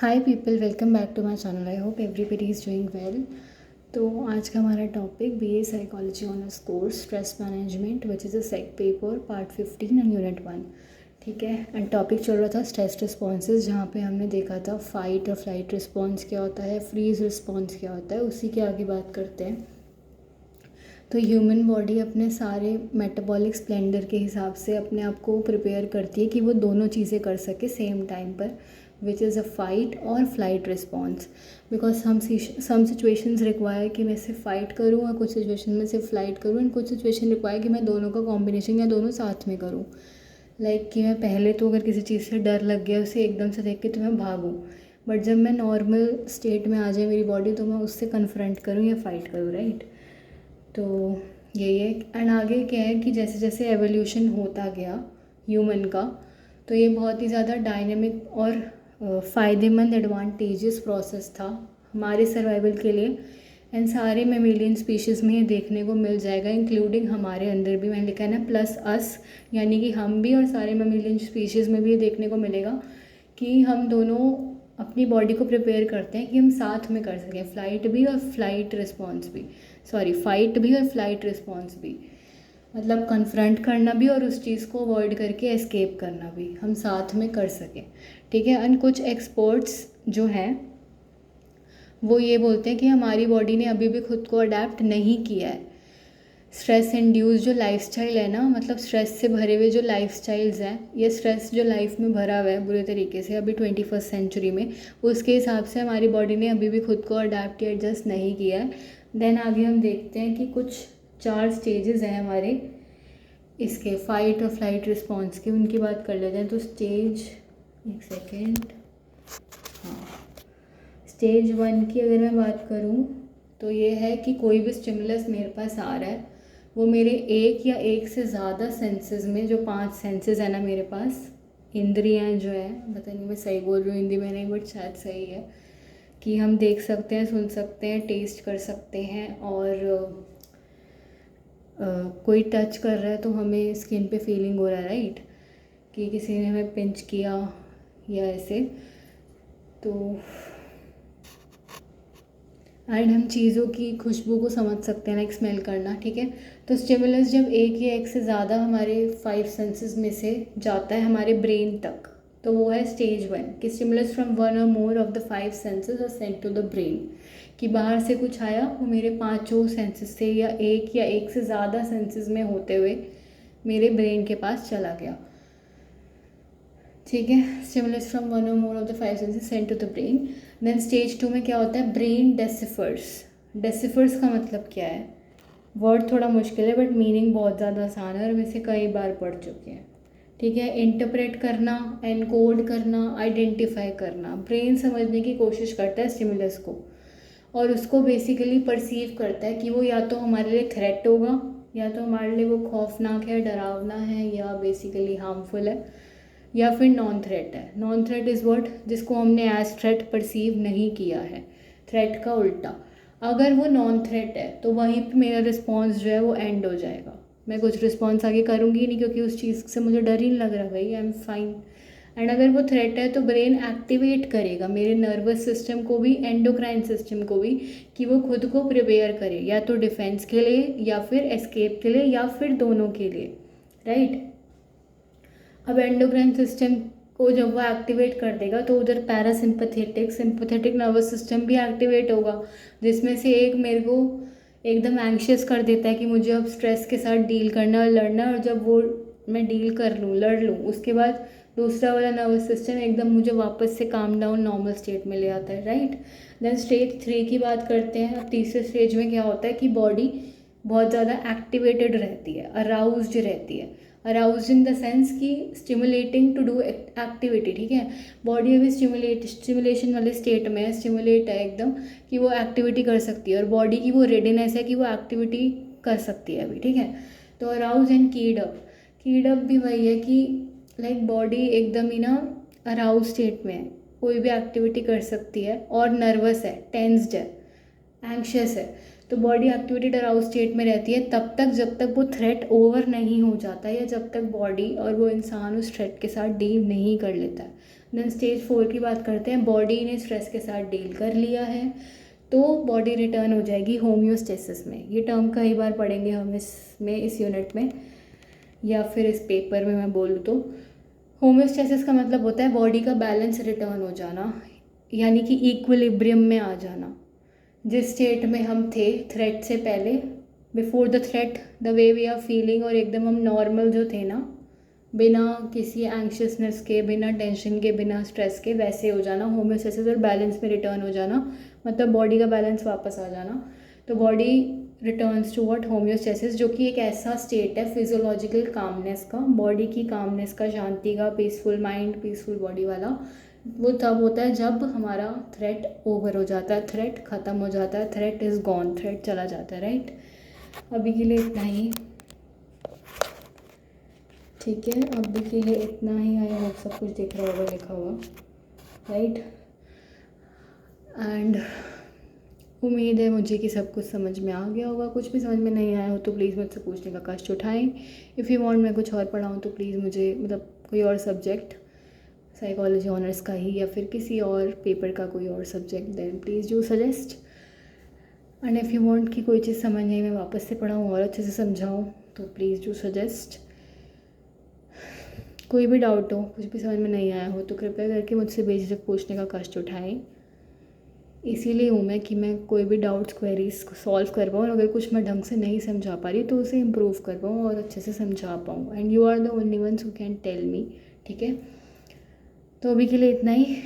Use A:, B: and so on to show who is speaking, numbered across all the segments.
A: Hi people, welcome back to my channel. I hope everybody is doing well. तो आज का हमारा topic BA psychology honours course stress management which is a SEC paper part 15 and unit 1। ठीक है, and topic चल रहा था stress responses, जहाँ पे हमने देखा था फाइट और फ्लाइट रिस्पॉन्स क्या होता है, फ्रीज रिस्पॉन्स क्या होता है। उसी के आगे बात करते हैं। तो ह्यूमन बॉडी अपने सारे मेटाबॉलिक स्प्लेंडर के हिसाब से अपने आप को प्रिपेयर करती है कि वो दोनों चीज़ें कर सके सेम टाइम पर, विच इज़ अ फाइट और flight response. Because some situations require कि मैं सिर्फ फाइट करूँ और कुछ सिचुएशन में सिर्फ फ्लाइट करूँ, एंड कुछ सिचुएशन रिक्वायर कि मैं दोनों का कॉम्बिनेशन या दोनों साथ में करूँ। लाइक कि मैं पहले तो अगर किसी चीज़ से डर लग गया उसे एकदम से देख के तो मैं भागूँ, बट जब मैं नॉर्मल स्टेट में आ जाए मेरी बॉडी तो मैं उससे कन्फ्रंट करूँ या फाइट करूँ, राइट। तो यही है। एंड आगे क्या है कि जैसे जैसे एवोल्यूशन होता गया ह्यूमन का, तो ये बहुत ही ज़्यादा डायनेमिक और फ़ायदेमंद एडवांटेजेस प्रोसेस था हमारे सर्वाइवल के लिए। एंड सारे मेमेलियन स्पीशीज़ में ये देखने को मिल जाएगा, इंक्लूडिंग हमारे अंदर भी। मैंने लिखा है ना प्लस अस, यानी कि हम भी और सारे मेमेलियन स्पीशीज़ में भी ये देखने को मिलेगा कि हम दोनों अपनी बॉडी को प्रिपेयर करते हैं कि हम साथ में कर सकें फ्लाइट भी और फ्लाइट रिस्पॉन्स भी, सॉरी फाइट भी और फ्लाइट रिस्पॉन्स भी। मतलब कन्फ्रंट करना भी और उस चीज़ को अवॉइड करके एस्केप करना भी हम साथ में कर सकें। ठीक है। एंड कुछ एक्सपर्ट्स जो हैं वो ये बोलते हैं कि हमारी बॉडी ने अभी भी खुद को अडेप्ट नहीं किया है। स्ट्रेस इंड्यूस जो लाइफस्टाइल है ना, मतलब स्ट्रेस से भरे हुए जो लाइफस्टाइल्स हैं, ये स्ट्रेस जो लाइफ में भरा हुआ है बुरे तरीके से अभी 21st सेंचुरी में, उसके हिसाब से हमारी बॉडी ने अभी भी खुद को अडेप्ट या एडजस्ट नहीं किया है। देन आगे हम देखते हैं कि कुछ 4 स्टेजेस हैं हमारे इसके फाइट और फ्लाइट रिस्पॉन्स के, उनकी बात कर लेते हैं। तो स्टेज, एक सेकेंड, हाँ, स्टेज 1 की अगर मैं बात करूँ तो ये है कि कोई भी स्टिमुलस मेरे पास आ रहा है, वो मेरे एक या एक से ज़्यादा सेंसेस में, जो 5 सेंसेस है ना मेरे पास, इंद्रियां जो है, पता नहीं मैं सही बोल रही हूँ हिंदी में नहीं, बट शायद सही है, कि हम देख सकते हैं, सुन सकते हैं, टेस्ट कर सकते हैं, और कोई टच कर रहा है तो हमें स्किन पे फीलिंग हो रहा है, राइट, कि किसी ने हमें पिंच किया या ऐसे। तो एंड हम चीज़ों की खुशबू को समझ सकते हैं, लाइक स्मेल करना। ठीक है। तो स्टिमुलस जब एक या एक से ज़्यादा हमारे 5 सेंसेस में से जाता है हमारे ब्रेन तक, तो वो है स्टेज 1, कि स्टिमुलस फ्रॉम 1 और more of the 5 senses are sent to the brain. कि बाहर से कुछ आया, वो मेरे 5 सेंसेस से या एक से ज़्यादा सेंसेस में होते हुए मेरे ब्रेन के पास चला गया। ठीक है। स्टिमुलस फ्रॉम 1 और more of the 5 senses sent to the brain. Then stage 2 में क्या होता है, ब्रेन डेसिफर्स। डेसिफर्स का मतलब क्या है, वर्ड थोड़ा मुश्किल है बट मीनिंग बहुत ज़्यादा आसान है और वैसे कई बार पढ़ चुके हैं। ठीक है। इंटरप्रेट करना, एनकोड करना, आइडेंटिफाई करना। ब्रेन समझने की कोशिश करता है स्टिमुलस को और उसको बेसिकली परसीव करता है कि वो या तो हमारे लिए थ्रेट होगा, या तो हमारे लिए वो खौफनाक है, डरावना है, या बेसिकली हार्मफुल है, या फिर नॉन थ्रेट है। नॉन थ्रेट इज़ वर्ड जिसको हमने एज थ्रेट परसीव नहीं किया है, थ्रेट का उल्टा। अगर वो नॉन थ्रेट है तो वहीं पे मेरा रिस्पॉन्स जो है वो एंड हो जाएगा, मैं कुछ रिस्पॉन्स आगे करूँगी नहीं, क्योंकि उस चीज़ से मुझे डर ही नहीं लग रहा, भाई आई एम फाइन। एंड अगर वो थ्रेट है तो ब्रेन एक्टिवेट करेगा मेरे नर्वस सिस्टम को भी, एंडोक्राइन सिस्टम को भी, कि वो खुद को प्रिपेयर करे या तो डिफेंस के लिए या फिर एस्केप के लिए या फिर दोनों के लिए, राइट। अब एंडोक्राइन सिस्टम को जब वो एक्टिवेट कर देगा तो उधर पैरासिम्पथेटिक, सिंपथेटिक नर्वस सिस्टम भी एक्टिवेट होगा, जिसमें से एक मेरे को एकदम एंग्शियस कर देता है कि मुझे अब स्ट्रेस के साथ डील करना और लड़ना, और जब वो मैं डील कर लूँ, लड़ लूँ, उसके बाद दूसरा वाला नर्वस सिस्टम एकदम मुझे वापस से काम डाउन नॉर्मल स्टेट में ले आता है, राइट। देन स्टेज 3 की बात करते हैं। अब तीसरे स्टेज में क्या होता है कि बॉडी बहुत ज़्यादा एक्टिवेटेड रहती है, अराउज्ड रहती है। अराउज्ड इन द सेंस कि स्टिमुलेटिंग टू डू एक्टिविटी। ठीक है। बॉडी अभी स्टिमुलेशन वाले स्टेट में है, स्टिमुलेट है एकदम, कि वो एक्टिविटी कर सकती है, और बॉडी की वो रेडीनेस है कि वो एक्टिविटी कर सकती है अभी। ठीक है। तो अराउज एंड कीड अप। कीड अप भी वही है कि लाइक बॉडी एकदम ही ना अराउज स्टेट में है, कोई भी एक्टिविटी कर सकती है, और नर्वस है, टेंस्ड है, एंग्शियस है। तो बॉडी एक्टिवेटेड अराउज स्टेट में रहती है तब तक जब तक वो थ्रेट ओवर नहीं हो जाता, या जब तक बॉडी और वो इंसान उस थ्रेट के साथ डील नहीं कर लेता है। देन स्टेज 4 की बात करते हैं। बॉडी ने स्ट्रेस के साथ डील कर लिया है तो बॉडी रिटर्न हो जाएगी होम्योस्टेसिस में। ये टर्म कई बार पढ़ेंगे हम इस यूनिट में या फिर इस पेपर में मैं बोलूँ तो। होम्योस्टेसिस का मतलब होता है बॉडी का बैलेंस रिटर्न हो जाना, यानी कि इक्विलिब्रियम में आ जाना। जिस स्टेट में हम थे थ्रेट से पहले, before the threat, the way we are feeling, और एकदम हम नॉर्मल जो थे ना, बिना किसी एंक्शियसनेस के, बिना टेंशन के, बिना स्ट्रेस के, वैसे हो जाना। होम्योस्टेसिस और बैलेंस में रिटर्न हो जाना मतलब बॉडी का बैलेंस वापस आ जाना। तो body returns to what, homeostasis, जो कि एक ऐसा स्टेट है फिजियोलॉजिकल कामनेस का, बॉडी की कामनेस का, शांति का, पीसफुल माइंड, पीसफुल बॉडी वाला। वो तब होता है जब हमारा थ्रेट ओवर हो जाता है, थ्रेट ख़त्म हो जाता है, थ्रेट इज़ गॉन, थ्रेट चला जाता है, राइट। अभी के लिए इतना ही, ठीक है। अभी के लिए इतना ही। आई होप सब कुछ दिख रहा होगा लिखा हुआ, राइट। एंड उम्मीद है मुझे कि सब कुछ समझ में आ गया होगा। कुछ भी समझ में नहीं आया हो तो प्लीज़ मुझसे पूछने का कष्ट उठाएं। इफ़ यू वांट मैं कुछ और पढ़ाऊँ तो प्लीज़ मुझे, मतलब कोई और सब्जेक्ट, साइकोलॉजी ऑनर्स का ही या फिर किसी और पेपर का कोई और subject, then please do suggest. And if you want कि कोई चीज़ समझ नहीं, मैं वापस से पढ़ाऊँ और अच्छे से समझाऊँ, तो प्लीज़ डू सजेस्ट। कोई भी डाउट हो, कुछ भी समझ में नहीं आया हो तो कृपया करके मुझसे बेझिझक पूछने का कष्ट उठाएं। इसीलिए हूँ मैं कि मैं कोई भी डाउट्स, क्वेरीज को सॉल्व कर पाऊँ, और अगर कुछ मैं ढंग से नहीं समझा पा रही तो उसे इम्प्रूव कर पाऊँ और अच्छे से समझा पाऊँ। And you are the only ones who can tell me, ठीक है। तो अभी के लिए इतना ही।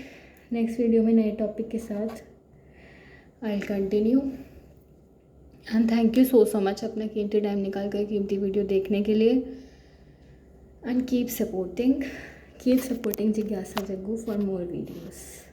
A: नेक्स्ट वीडियो में नए टॉपिक के साथ I will continue. And thank you so much अपना कीमती टाइम निकाल कर कीमती वीडियो देखने के लिए। एंड कीप सपोर्टिंग जिज्ञासा जग्गू फॉर मोर वीडियोज़।